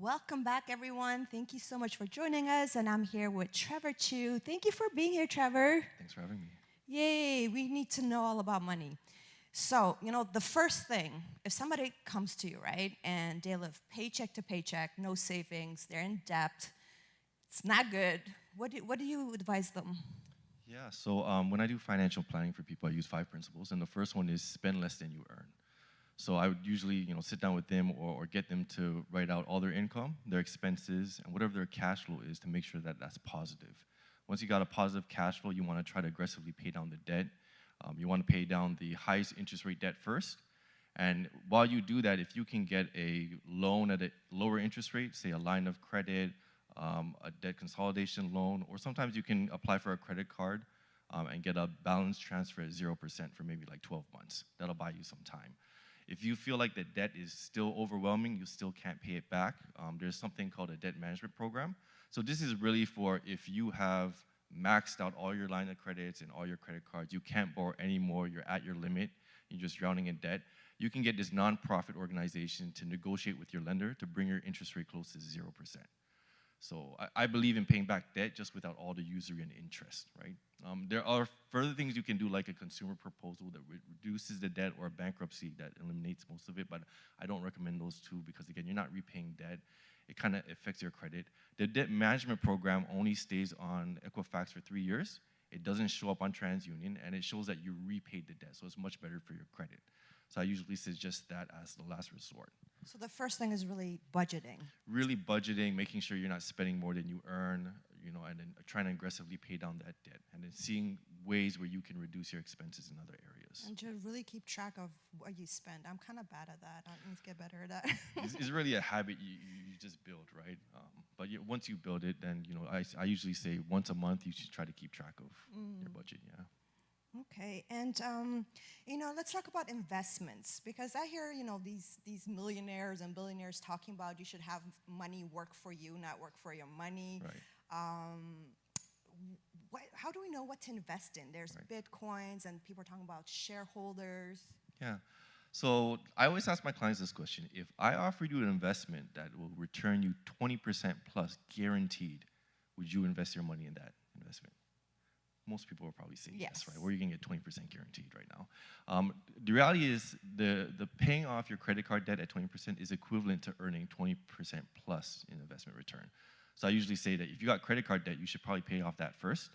Welcome back, everyone. Thank you so much for joining us. And I'm here with Trevor Chew. Thank you for being here, Trevor. Thanks for having me. Yay, we need to know all about money. So, the first thing, if somebody comes to you, right, and they live paycheck to paycheck, no savings, they're in debt, it's not good, what do you advise them? Yeah, so when I do financial planning for people, I use 5 principles, and the first one is spend less than you earn. So I would usually, sit down with them or get them to write out all their income, their expenses, and whatever their cash flow is to make sure that that's positive. Once you got a positive cash flow, you want to try to aggressively pay down the debt. You want to pay down the highest interest rate debt first. And while you do that, if you can get a loan at a lower interest rate, say a line of credit, a debt consolidation loan, or sometimes you can apply for a credit card and get a balance transfer at 0% for maybe like 12 months. That'll buy you some time. If you feel like the debt is still overwhelming, you still can't pay it back, there's something called a debt management program. So this is really for if you have maxed out all your line of credits and all your credit cards, you can't borrow anymore, you're at your limit, you're just drowning in debt, you can get this nonprofit organization to negotiate with your lender to bring your interest rate close to 0%. So I believe in paying back debt just without all the usury and interest, right? There are further things you can do, like a consumer proposal that reduces the debt, or a bankruptcy that eliminates most of it, but I don't recommend those two because, again, you're not repaying debt. It kind of affects your credit. The debt management program only stays on Equifax for 3 years. It doesn't show up on TransUnion, and it shows that you repaid the debt, so it's much better for your credit. So I usually suggest that as the last resort. So the first thing is really budgeting. Really budgeting, making sure you're not spending more than you earn, and then trying to aggressively pay down that debt, and then seeing ways where you can reduce your expenses in other areas. And to really keep track of what you spend. I'm kind of bad at that. I need to get better at that. It's really a habit you just build, right? But once you build it, then I usually say once a month you should try to keep track of your budget. Yeah. Okay, and let's talk about investments, because I hear these millionaires and billionaires talking about you should have money work for you, not work for your money. Right. How do we know what to invest in? There's Right. Bitcoins, and people are talking about shareholders. Yeah. So I always ask my clients this question: if I offered you an investment that will return you 20% plus guaranteed, would you invest your money in that investment? Most people will probably say yes, right? Where you can get 20% guaranteed right now. The reality is the paying off your credit card debt at 20% is equivalent to earning 20% plus in investment return. So I usually say that if you got credit card debt, you should probably pay off that first.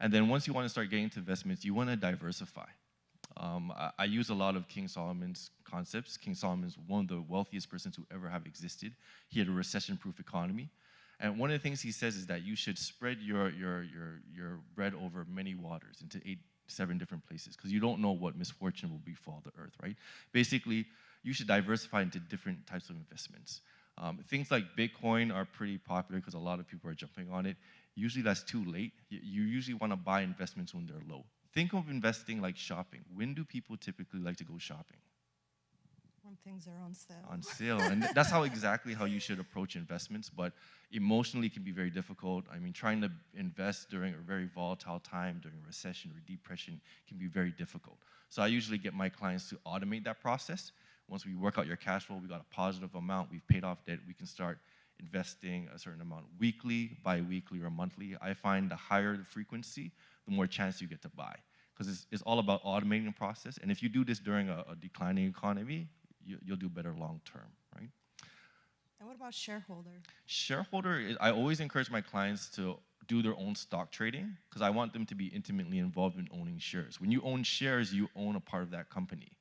And then once you want to start getting into investments, you want to diversify. I use a lot of King Solomon's concepts. King Solomon is one of the wealthiest persons who ever have existed. He had a recession-proof economy. And one of the things he says is that you should spread your bread over many waters, into 7 different places, because you don't know what misfortune will befall the earth, right? Basically, you should diversify into different types of investments. Things like Bitcoin are pretty popular because a lot of people are jumping on it. Usually that's too late. You usually want to buy investments when they're low. Think of investing like shopping. When do people typically like to go shopping? When things are on sale. On sale, and that's exactly how you should approach investments, but emotionally it can be very difficult. I mean, trying to invest during a very volatile time, during a recession or depression, can be very difficult. So I usually get my clients to automate that process. Once we work out your cash flow, we got a positive amount, we've paid off debt, we can start investing a certain amount weekly, bi-weekly, or monthly. I find the higher the frequency, the more chance you get to buy, because it's all about automating the process. And if you do this during a declining economy, you'll do better long term, right? And what about shareholder? Shareholder, I always encourage my clients to do their own stock trading, because I want them to be intimately involved in owning shares. When you own shares, you own a part of that company.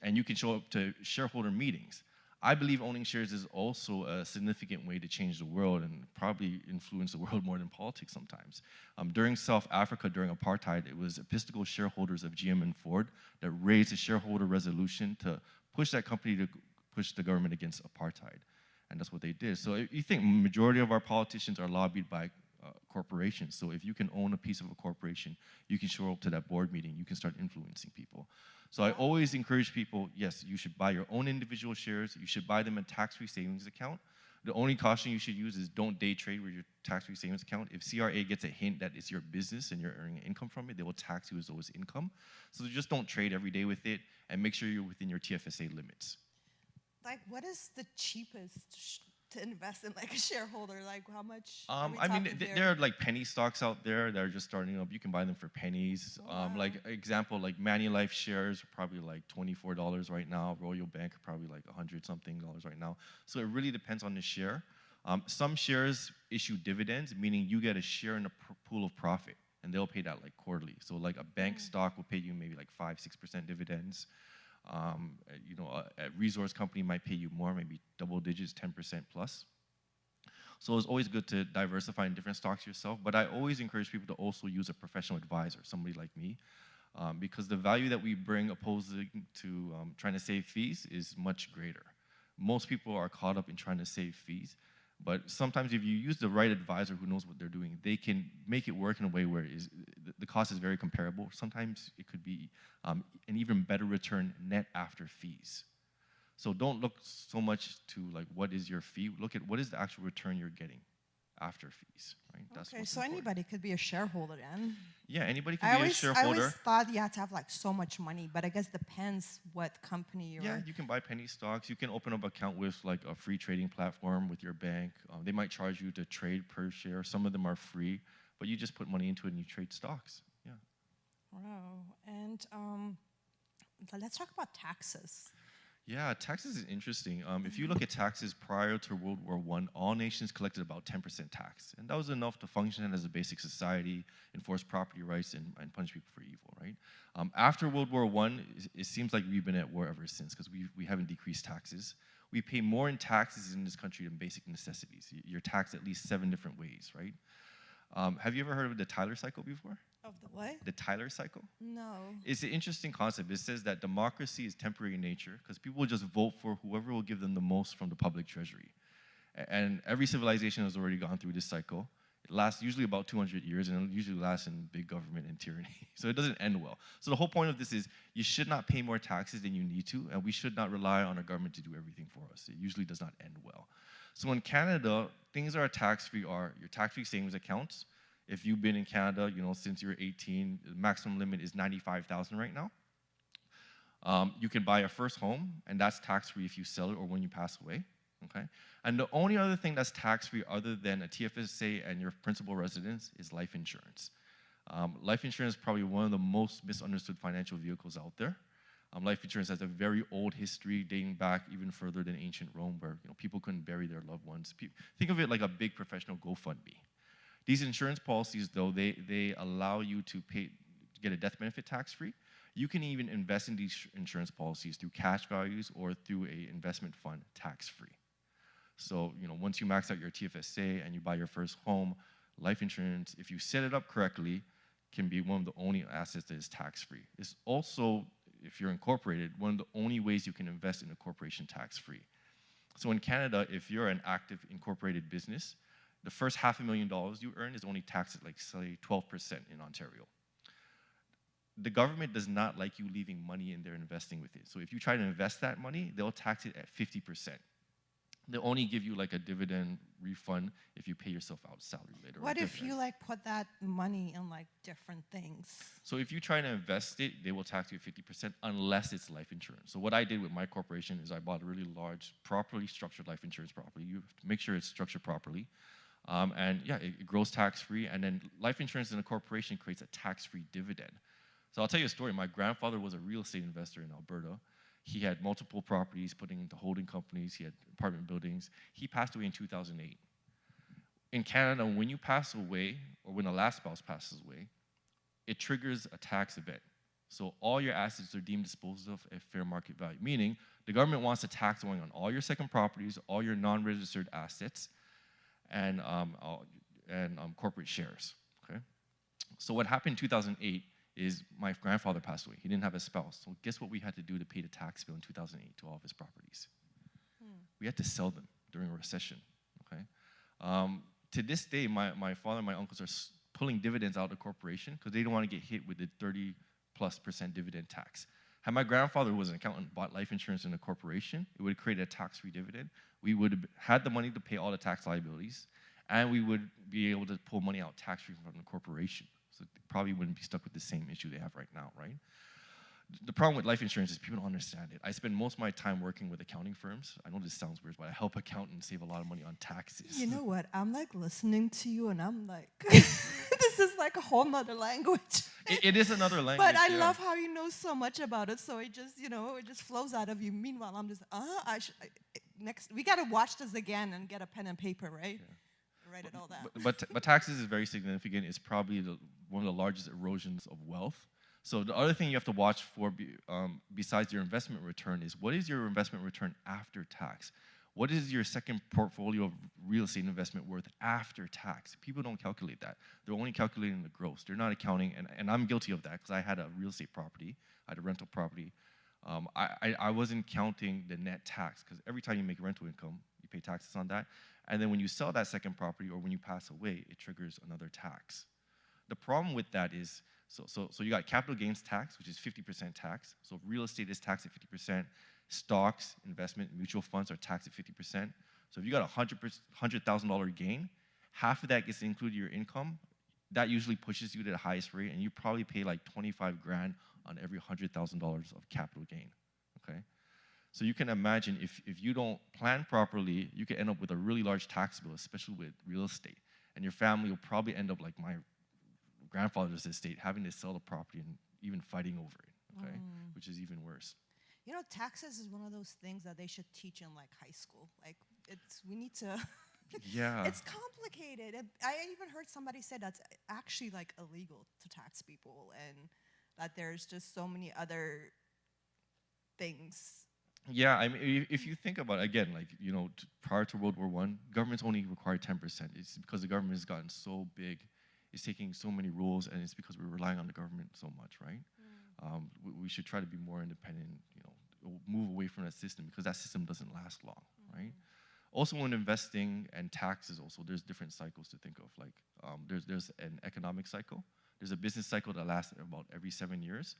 And you can show up to shareholder meetings. I believe owning shares is also a significant way to change the world and probably influence the world more than politics sometimes. During South Africa, during apartheid, it was Episcopal shareholders of GM and Ford that raised a shareholder resolution to push that company to push the government against apartheid. And that's what they did. So you think majority of our politicians are lobbied by corporations. So if you can own a piece of a corporation, you can show up to that board meeting, you can start influencing people. So I always encourage people, yes, you should buy your own individual shares, you should buy them in a tax-free savings account. The only caution you should use is don't day trade with your tax-free savings account. If CRA gets a hint that it's your business and you're earning income from it, they will tax you as though it's income. So just don't trade every day with it, and make sure you're within your TFSA limits. Like, what is the cheapest to invest in like a shareholder? Like how much? Are we I mean, talking here? there are like penny stocks out there that are just starting up. You can buy them for pennies. Wow. Like example, like Manulife shares are probably like $24 right now. Royal Bank are probably like $100-something right now. So it really depends on the share. Some shares issue dividends, meaning you get a share in a pool of profit, and they'll pay that like quarterly. So like a bank stock will pay you maybe like 5-6% dividends. You know, a resource company might pay you more, maybe double digits, 10% plus. So it's always good to diversify in different stocks yourself, but I always encourage people to also use a professional advisor, somebody like me, because the value that we bring opposing to trying to save fees is much greater. Most people are caught up in trying to save fees, but sometimes if you use the right advisor who knows what they're doing, they can make it work in a way where the cost is very comparable. Sometimes it could be an even better return net after fees. So don't look so much to like what is your fee. Look at what is the actual return you're getting after fees, right? That's Okay, what's so important. anybody could be a shareholder then. Yeah, anybody I can be a always shareholder. thought you had to have like so much money, but I guess depends what company you're. Yeah, you can buy penny stocks. You can open up an account with like a free trading platform with your bank. They might charge you to trade per share. Some of them are free, but you just put money into it and you trade stocks. Yeah. Wow, and let's talk about taxes. Yeah, taxes is interesting. If you look at taxes prior to World War I, all nations collected about 10% tax. And that was enough to function as a basic society, enforce property rights, and punish people for evil, right? After World War I, it seems like we've been at war ever since because we haven't decreased taxes. We pay more in taxes in this country than basic necessities. You're taxed at least 7 different ways, right? Have you ever heard of the Tyler cycle before? Of the what? The Tyler cycle? No. It's an interesting concept. It says that democracy is temporary in nature because people will just vote for whoever will give them the most from the public treasury. And every civilization has already gone through this cycle. It lasts usually about 200 years, and it usually lasts in big government and tyranny. So it doesn't end well. So the whole point of this is you should not pay more taxes than you need to, and we should not rely on our government to do everything for us. It usually does not end well. So in Canada, things that are tax-free are your tax-free savings accounts. If you've been in Canada, you know, since you're 18, the maximum limit is $95,000 right now. You can buy a first home, and that's tax-free if you sell it or when you pass away. Okay? And the only other thing that's tax-free other than a TFSA and your principal residence is life insurance. Life insurance is probably one of the most misunderstood financial vehicles out there. Life insurance has a very old history dating back even further than ancient Rome, where people couldn't bury their loved ones. Think of it like a big professional GoFundMe. These insurance policies, though, they allow you to get a death benefit tax-free. You can even invest in these insurance policies through cash values or through an investment fund tax-free. So, once you max out your TFSA and you buy your first home, life insurance, if you set it up correctly, can be one of the only assets that is tax-free. It's also, if you're incorporated, one of the only ways you can invest in a corporation tax-free. So in Canada, if you're an active incorporated business, the first $500,000 you earn is only taxed at, like, say, 12% in Ontario. The government does not like you leaving money in there investing with it. So if you try to invest that money, they'll tax it at 50%. They'll only give you like a dividend refund if you pay yourself out salary later. What if you like put that money in like different things? So if you try to invest it, they will tax you 50% unless it's life insurance. So what I did with my corporation is I bought a really large, properly structured life insurance property. You have to make sure it's structured properly. And yeah, it grows tax-free. And then life insurance in a corporation creates a tax-free dividend. So I'll tell you a story. My grandfather was a real estate investor in Alberta. He had multiple properties putting into holding companies. He had apartment buildings. He passed away in 2008. In Canada, when you pass away, or when a last spouse passes away, it triggers a tax event. So all your assets are deemed disposed of at fair market value, meaning the government wants a tax going on all your second properties, all your non-registered assets, and corporate shares. Okay. So what happened in 2008 is my grandfather passed away. He didn't have a spouse. So guess what we had to do to pay the tax bill in 2008 to all of his properties? We had to sell them during a recession. Okay. To this day, my father and my uncles are pulling dividends out of the corporation because they don't want to get hit with the 30+% dividend tax. Had my grandfather was an accountant, bought life insurance in a corporation, it would have created a tax-free dividend. We would have had the money to pay all the tax liabilities, and we would be able to pull money out tax-free from the corporation. So they probably wouldn't be stuck with the same issue they have right now, right? the problem with life insurance is people don't understand it. I spend most of my time working with accounting firms. I know this sounds weird, but I help accountants save a lot of money on taxes. You know what? I'm like listening to you, and I'm like, this is like a whole nother language. It is another language. But I love how you know so much about it. So it just, it just flows out of you. Meanwhile, I'm just, next, we gotta watch this again and get a pen and paper, right? Yeah. Write it all down. But taxes is very significant. It's probably one of the largest erosions of wealth. So the other thing you have to watch for besides your investment return is, what is your investment return after tax? What is your second portfolio of real estate investment worth after tax? People don't calculate that. They're only calculating the gross. They're not accounting, and I'm guilty of that because I had a real estate property. I had a rental property. I wasn't counting the net tax, because every time you make rental income, you pay taxes on that. And then when you sell that second property or when you pass away, it triggers another tax. The problem with that is, so you got capital gains tax, which is 50% tax. So real estate is taxed at 50%. Stocks, investment, mutual funds are taxed at 50%. So if you got a $100,000 gain, half of that gets included in your income. That usually pushes you to the highest rate, and you probably pay like 25 grand on every $100,000 of capital gain, okay? So you can imagine if you don't plan properly, you can end up with a really large tax bill, especially with real estate. And your family will probably end up like my grandfather's estate, having to sell the property and even fighting over it, okay? Which is even worse. Taxes is one of those things that they should teach in like high school. Like we need to, yeah. It's complicated. I even heard somebody say that's actually like illegal to tax people, and that there's just so many other things. Yeah, I mean, if you think about it, again, like, prior to World War I, governments only required 10%. It's because the government has gotten so big, it's taking so many rules, and it's because we're relying on the government so much, right? We should try to be more independent, move away from that system, because that system doesn't last long, right? Also, when investing and taxes, also, there's different cycles to think of. Like, there's an economic cycle, there's a business cycle that lasts about every 7 years,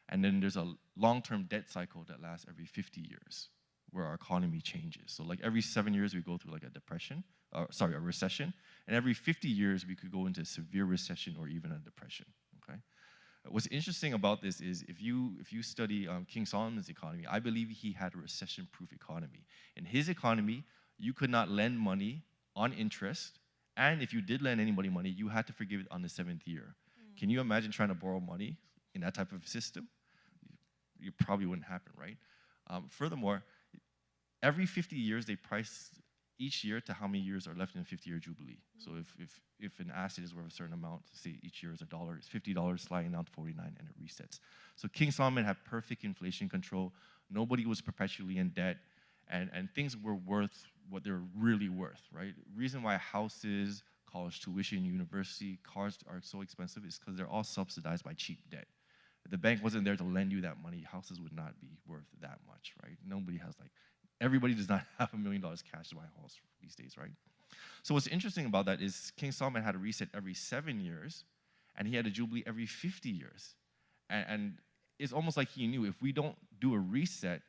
and then there's a long-term debt cycle that lasts every 50 years, where our economy changes. So like every 7 years, we go through like a recession, and every 50 years, we could go into a severe recession or even a depression, okay? What's interesting about this is if you study King Solomon's economy, I believe he had a recession-proof economy. In his economy, you could not lend money on interest, and if you did lend anybody money, you had to forgive it on the 7th year. Can you imagine trying to borrow money in that type of system? You probably wouldn't happen, right? Furthermore, every 50 years, they price each year to how many years are left in a 50-year jubilee. So if an asset is worth a certain amount, say each year is $1, it's $50 sliding down to 49, and it resets. So King Solomon had perfect inflation control. Nobody was perpetually in debt, and things were worth what they're really worth, right? Reason why houses, college tuition, university, cars are so expensive is because they're all subsidized by cheap debt. If the bank wasn't there to lend you that money, houses would not be worth that much, right? Everybody does not have $1 million cash to buy a house these days, right? So what's interesting about that is King Solomon had a reset every 7 years, and he had a jubilee every 50 years. And it's almost like he knew, if we don't do a reset,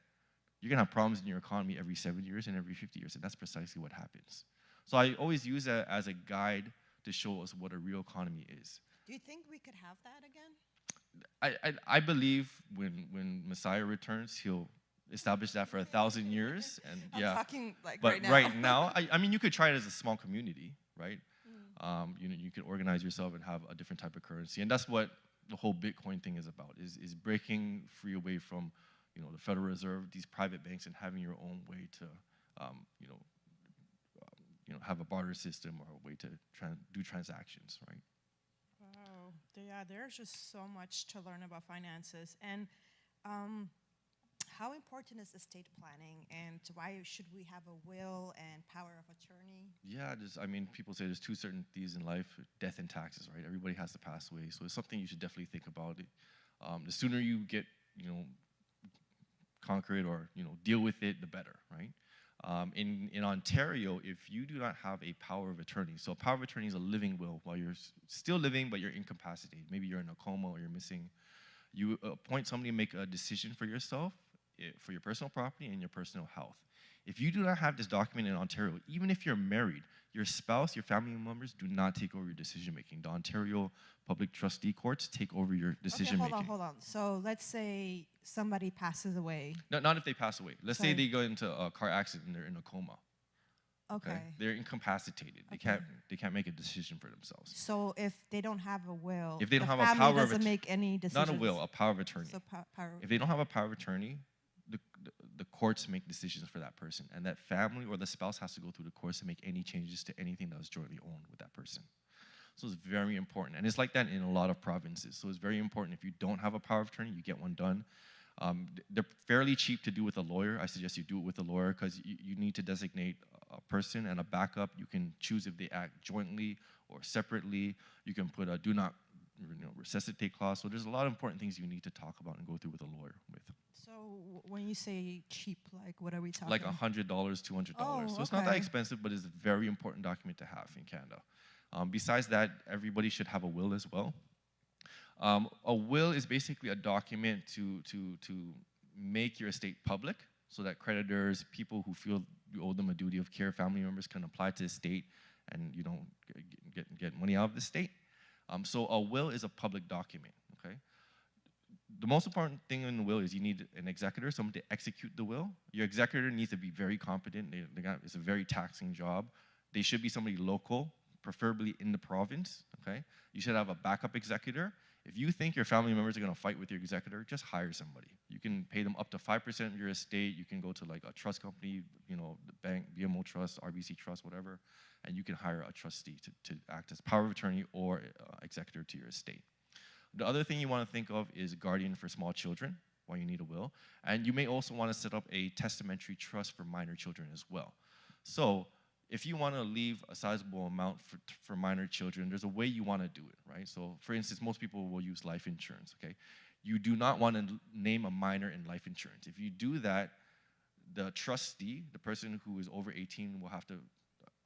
you're gonna have problems in your economy every 7 years and every 50 years, and that's precisely what happens. So I always use that as a guide to show us what a real economy is. Do you think we could have that again? I believe when Messiah returns, he'll establish that for 1,000 years, and I'm talking like but right now. right now, I mean, you could try it as a small community, right? You can organize yourself and have a different type of currency, and that's what the whole Bitcoin thing is about: is breaking free away from the Federal Reserve, these private banks, and having your own way to have a barter system or a way to do transactions, right? Wow, yeah, there's just so much to learn about finances. And how important is estate planning, and why should we have a will and power of attorney? Yeah, people say there's two certainties in life: death and taxes, right? Everybody has to pass away, so it's something you should definitely think about. The sooner you get, conquer it or deal with it, the better, right? In Ontario, if you do not have a power of attorney, so a power of attorney is a living will while you're still living but you're incapacitated. Maybe you're in a coma or you're missing. You appoint somebody to make a decision for yourself, for your personal property and your personal health. If you do not have this document in Ontario, even if you're married, your spouse, your family members do not take over your decision-making. The Ontario Public Trustee Courts take over your decision-making. Okay, hold on. So let's say somebody passes away. No, not if they pass away. Let's say Sorry. they go into a car accident and they're in a coma. Okay. They're incapacitated. They can't make a decision for themselves. So if they don't have a will, If they don't the have a family power of doesn't make any decisions. Not a will, a power of attorney. So power. If they don't have a power of attorney, the courts make decisions for that person, and that family or the spouse has to go through the courts to make any changes to anything that was jointly owned with that person. So it's very important, and it's like that in a lot of provinces. So it's very important if you don't have a power of attorney, you get one done. They're fairly cheap to do with a lawyer. I suggest you do it with a lawyer because you need to designate a person and a backup. You can choose if they act jointly or separately. You can put a do not resuscitate clause. So there's a lot of important things you need to talk about and go through with a lawyer with. So when you say cheap, like what are we talking? Like $100, $200. Oh, so it's not that expensive, but it's a very important document to have in Canada. Besides that, everybody should have a will as well. A will is basically a document to make your estate public so that creditors, people who feel you owe them a duty of care, family members can apply to the estate and you don't get money out of the estate. So a will is a public document, okay? The most important thing in the will is you need an executor, someone to execute the will. Your executor needs to be very competent. It's a very taxing job. They should be somebody local, preferably in the province, okay? You should have a backup executor. If you think your family members are gonna fight with your executor, just hire somebody. You can pay them up to 5% of your estate. You can go to like a trust company, the bank, BMO Trust, RBC Trust, whatever, and you can hire a trustee to act as power of attorney or executor to your estate. The other thing you wanna think of is guardian for small children, why you need a will. And you may also wanna set up a testamentary trust for minor children as well. So, if you want to leave a sizable amount for minor children, there's a way you want to do it, right? So, for instance, most people will use life insurance, okay? You do not want to name a minor in life insurance. If you do that, the trustee, the person who is over 18, will have to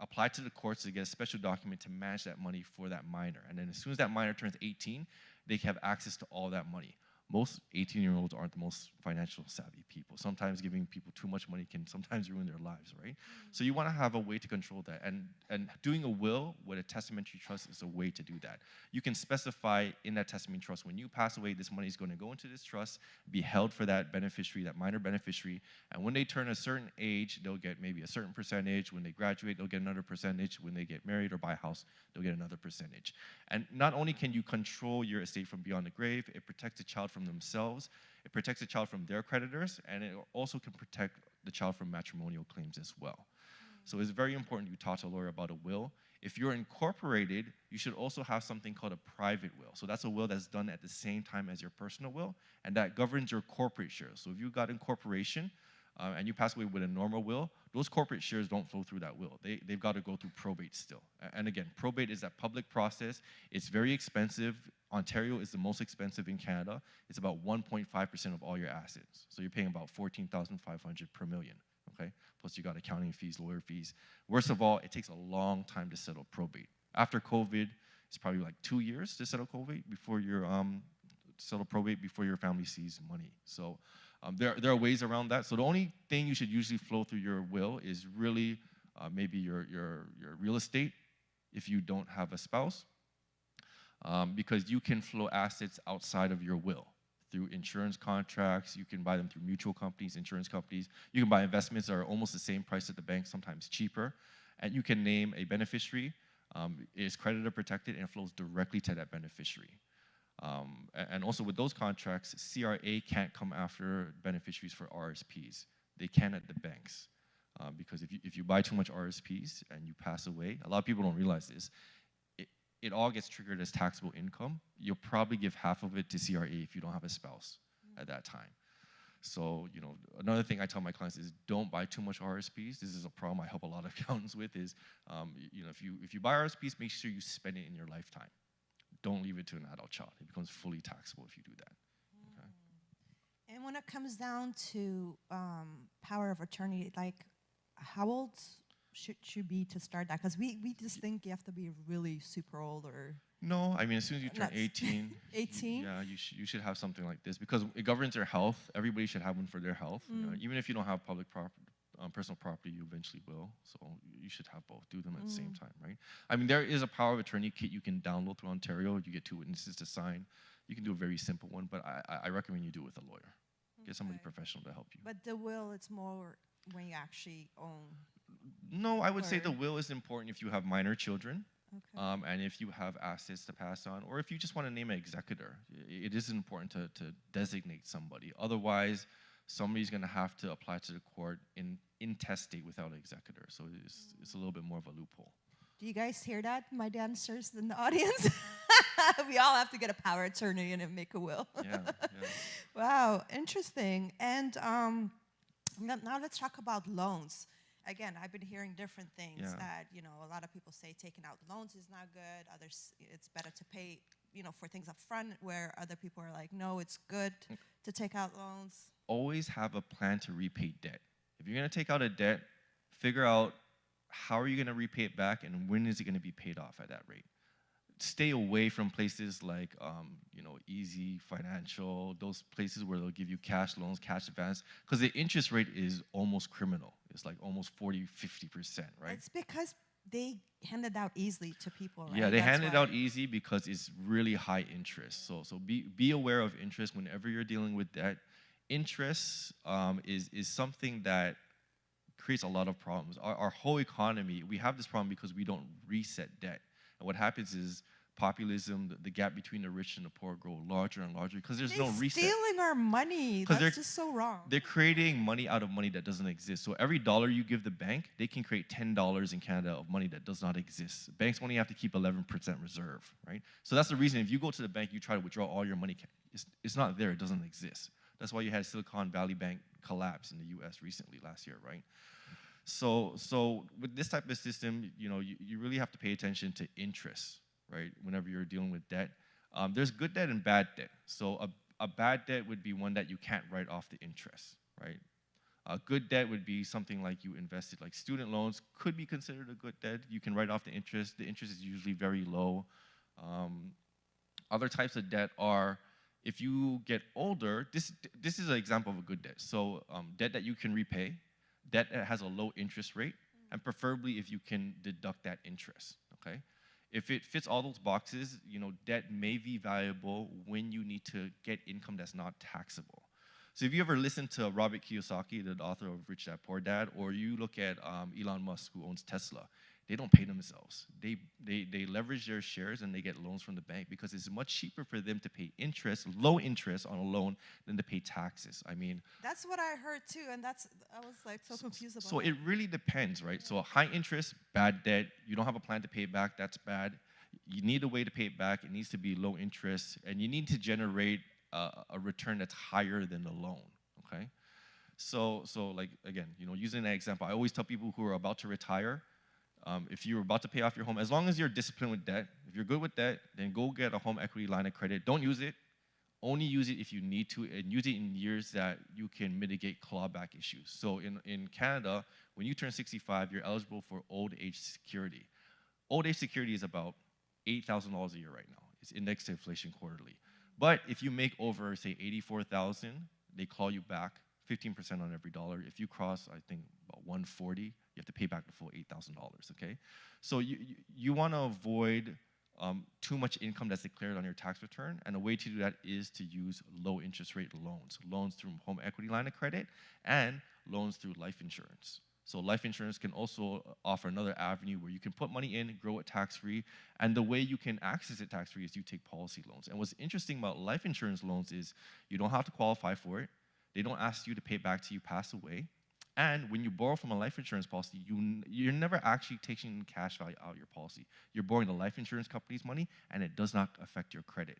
apply to the courts to get a special document to manage that money for that minor. And then as soon as that minor turns 18, they have access to all that money. Most 18-year-olds aren't the most financial savvy people. Sometimes giving people too much money can sometimes ruin their lives, right? So you want to have a way to control that. And doing a will with a testamentary trust is a way to do that. You can specify in that testamentary trust, when you pass away, this money is going to go into this trust, be held for that beneficiary, that minor beneficiary, and when they turn a certain age, they'll get maybe a certain percentage. When they graduate, they'll get another percentage. When they get married or buy a house, they'll get another percentage. And not only can you control your estate from beyond the grave, it protects the child from themselves, it protects the child from their creditors, and it also can protect the child from matrimonial claims as well. So it's very important you talk to a lawyer about a will. If you're incorporated, you should also have something called a private will. So that's a will that's done at the same time as your personal will, and that governs your corporate shares. So if you got incorporation, and you pass away with a normal will, those corporate shares don't flow through that will. They've got to go through probate still. And again, probate is that public process. It's very expensive. Ontario is the most expensive in Canada. It's about 1.5% of all your assets. So you're paying about $14,500 per million, okay? Plus you got accounting fees, lawyer fees. Worst of all, it takes a long time to settle probate. After COVID, it's probably like 2 years to settle probate before your family sees money. So there are ways around that. So the only thing you should usually flow through your will is really maybe your real estate if you don't have a spouse, because you can flow assets outside of your will through insurance contracts. You can buy them through mutual companies, insurance companies. You can buy investments that are almost the same price at the bank, sometimes cheaper. And you can name a beneficiary. Is creditor protected and flows directly to that beneficiary. And also with those contracts, CRA can't come after beneficiaries for RSPs. They can at the banks. Because if you buy too much RSPs and you pass away, a lot of people don't realize this, it all gets triggered as taxable income. You'll probably give half of it to CRA if you don't have a spouse at that time. So, another thing I tell my clients is don't buy too much RSPs. This is a problem I help a lot of accountants with is, if you buy RSPs, make sure you spend it in your lifetime. Don't leave it to an adult child. It becomes fully taxable if you do that. Okay? And when it comes down to power of attorney, like how old should you be to start that? Because we just think you have to be really super old or... No, I mean, as soon as you turn 18, 18? Yeah, you should have something like this because it governs their health. Everybody should have one for their health. Even if you don't have personal property, you eventually will. So you should have both. Do them at the same time, right? I mean, there is a power of attorney kit you can download through Ontario. You get 2 witnesses to sign. You can do a very simple one, but I recommend you do it with a lawyer. Get somebody professional to help you. But the will, it's more when you actually own. No, I would say the will is important if you have minor children. Okay. And if you have assets to pass on, or if you just want to name an executor, it is important to designate somebody. Otherwise, somebody's going to have to apply to the court in intestate without an executor. So it's a little bit more of a loophole. Do you guys hear that, my dancers in the audience? We all have to get a power attorney and make a will. Yeah. Wow, interesting. And now let's talk about loans. Again, I've been hearing different things that, a lot of people say taking out loans is not good. Others, it's better to pay, for things up front, where other people are like, no, it's good to take out loans. Always have a plan to repay debt. If you're going to take out a debt, figure out how are you going to repay it back and when is it going to be paid off at that rate. Stay away from places like, Easy Financial, those places where they'll give you cash loans, cash advance, because the interest rate is almost criminal. It's like almost 40-50%, right? It's because they hand it out easily to people, right? Yeah, they hand it out easy because it's really high interest. So be aware of interest whenever you're dealing with debt. Interest is something that creates a lot of problems. Our whole economy, we have this problem because we don't reset debt. And what happens is populism, the gap between the rich and the poor grow larger and larger because there's no reset. They're stealing our money. That's just so wrong. They're creating money out of money that doesn't exist. So every dollar you give the bank, they can create $10 in Canada of money that does not exist. Banks only have to keep 11% reserve, right? So that's the reason if you go to the bank, you try to withdraw all your money, it's not there, it doesn't exist. That's why you had Silicon Valley Bank collapse in the US recently, last year, right? So with this type of system, you really have to pay attention to interest, right? Whenever you're dealing with debt. There's good debt and bad debt. So a bad debt would be one that you can't write off the interest, right? A good debt would be something like you invested, like student loans could be considered a good debt. You can write off the interest. The interest is usually very low. Other types of debt are, if you get older, this is an example of a good debt. So debt that you can repay, debt that has a low interest rate, and preferably if you can deduct that interest, okay? If it fits all those boxes, debt may be valuable when you need to get income that's not taxable. So if you ever listen to Robert Kiyosaki, the author of Rich Dad, Poor Dad, or you look at Elon Musk, who owns Tesla, they don't pay themselves. They leverage their shares and they get loans from the bank because it's much cheaper for them to pay interest, low interest on a loan than to pay taxes. I mean, that's what I heard too, and I was like so confused about. So it really depends, right? So high interest, bad debt. You don't have a plan to pay it back, that's bad. You need a way to pay it back. It needs to be low interest, and you need to generate a return that's higher than the loan. Okay. So like again, using that example, I always tell people who are about to retire. If you're about to pay off your home, as long as you're disciplined with debt, if you're good with debt, then go get a home equity line of credit. Don't use it. Only use it if you need to, and use it in years that you can mitigate clawback issues. So in Canada, when you turn 65, you're eligible for old age security. Old age security is about $8,000 a year right now. It's indexed to inflation quarterly. But if you make over, say, $84,000, they claw you back 15% on every dollar. If you cross, I think, about 140, you have to pay back the full $8,000, okay? So you want to avoid too much income that's declared on your tax return, and a way to do that is to use low interest rate loans through home equity line of credit, and loans through life insurance. So life insurance can also offer another avenue where you can put money in, grow it tax-free, and the way you can access it tax-free is you take policy loans. And what's interesting about life insurance loans is you don't have to qualify for it. They don't ask you to pay back till you pass away. And when you borrow from a life insurance policy, you're never actually taking cash value out of your policy. You're borrowing the life insurance company's money, and it does not affect your credit.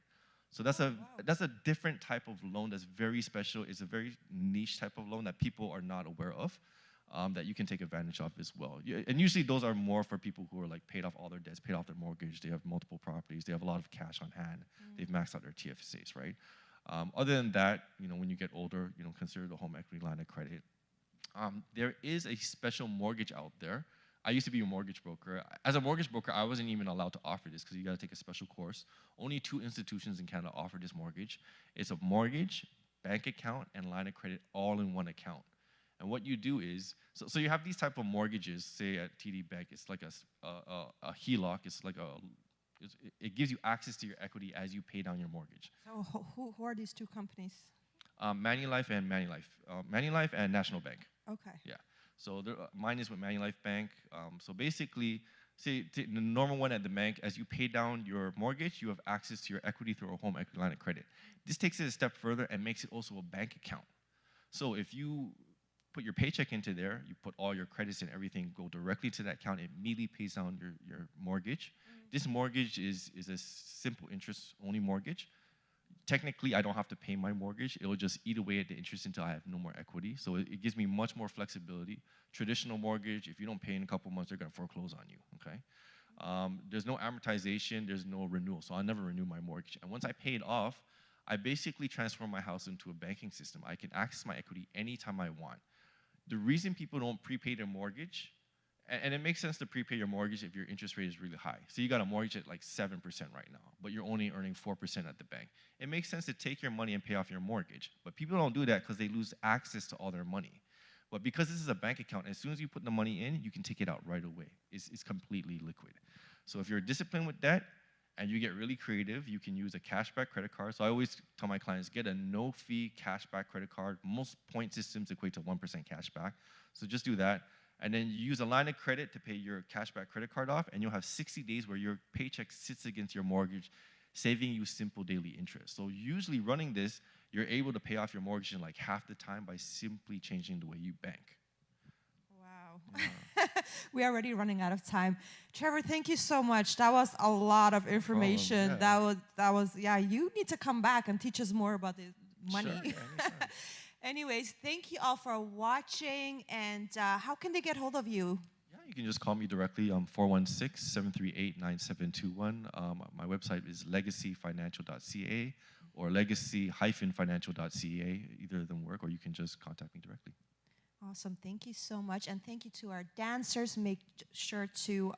So that's a different type of loan that's very special. It's a very niche type of loan that people are not aware of, that you can take advantage of as well. And usually those are more for people who are like paid off all their debts, paid off their mortgage, they have multiple properties, they have a lot of cash on hand, they've maxed out their TFSAs, right? Other than that, when you get older, consider the home equity line of credit. There is a special mortgage out there. I used to be a mortgage broker. As a mortgage broker, I wasn't even allowed to offer this because you got to take a special course. Only 2 institutions in Canada offer this mortgage. It's a mortgage, bank account, and line of credit all in one account. And what you do is, so you have these type of mortgages, say at TD Bank, it's like a HELOC, it's like it gives you access to your equity as you pay down your mortgage. So who are these two companies? Manulife and Manulife. Manulife and National Bank. Okay. Yeah. So mine is with Manulife Bank. So basically, say the normal one at the bank, as you pay down your mortgage, you have access to your equity through a home equity line of credit. This takes it a step further and makes it also a bank account. So if you put your paycheck into there, you put all your credits and everything, go directly to that account, it immediately pays down your mortgage. This mortgage is a simple interest-only mortgage. Technically, I don't have to pay my mortgage. It will just eat away at the interest until I have no more equity. So it gives me much more flexibility. Traditional mortgage, if you don't pay in a couple months, they're going to foreclose on you, okay? There's no amortization, there's no renewal, so I'll never renew my mortgage. And once I pay it off, I basically transform my house into a banking system. I can access my equity anytime I want. The reason people don't prepay their mortgage, and it makes sense to prepay your mortgage if your interest rate is really high. So you got a mortgage at like 7% right now, but you're only earning 4% at the bank. It makes sense to take your money and pay off your mortgage. But people don't do that because they lose access to all their money. But because this is a bank account, as soon as you put the money in, you can take it out right away. It's completely liquid. So if you're disciplined with that and you get really creative, you can use a cashback credit card. So I always tell my clients, get a no-fee cashback credit card. Most point systems equate to 1% cashback. So just do that. And then you use a line of credit to pay your cashback credit card off, and you'll have 60 days where your paycheck sits against your mortgage, saving you simple daily interest. So usually running this, you're able to pay off your mortgage in like half the time by simply changing the way you bank. Wow. We're already running out of time. Trevor, thank you so much. That was a lot of information. Yeah. That was, you need to come back and teach us more about the money. Sure, yeah, Anyways, thank you all for watching. And how can they get hold of you? Yeah, you can just call me directly, 416-738-9721. My website is legacyfinancial.ca or legacy-financial.ca. Either of them work, or you can just contact me directly. Awesome. Thank you so much. And thank you to our dancers. Make sure to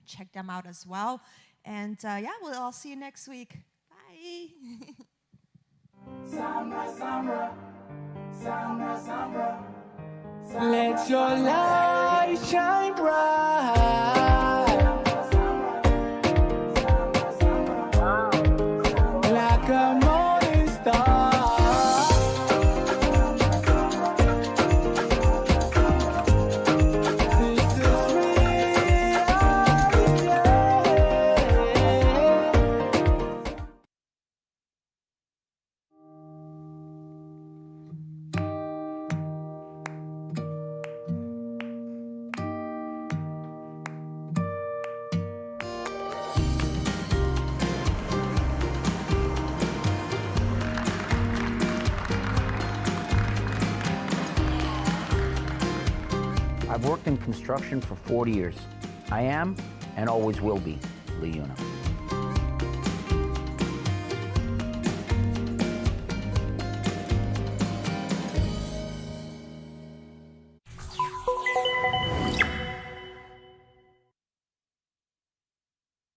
check them out as well. And we'll all see you next week. Bye. Samreh, Samreh, Samreh, Samreh. Let your light shine bright like a morning star. This is I've worked in construction for 40 years. I am and always will be Lee Una.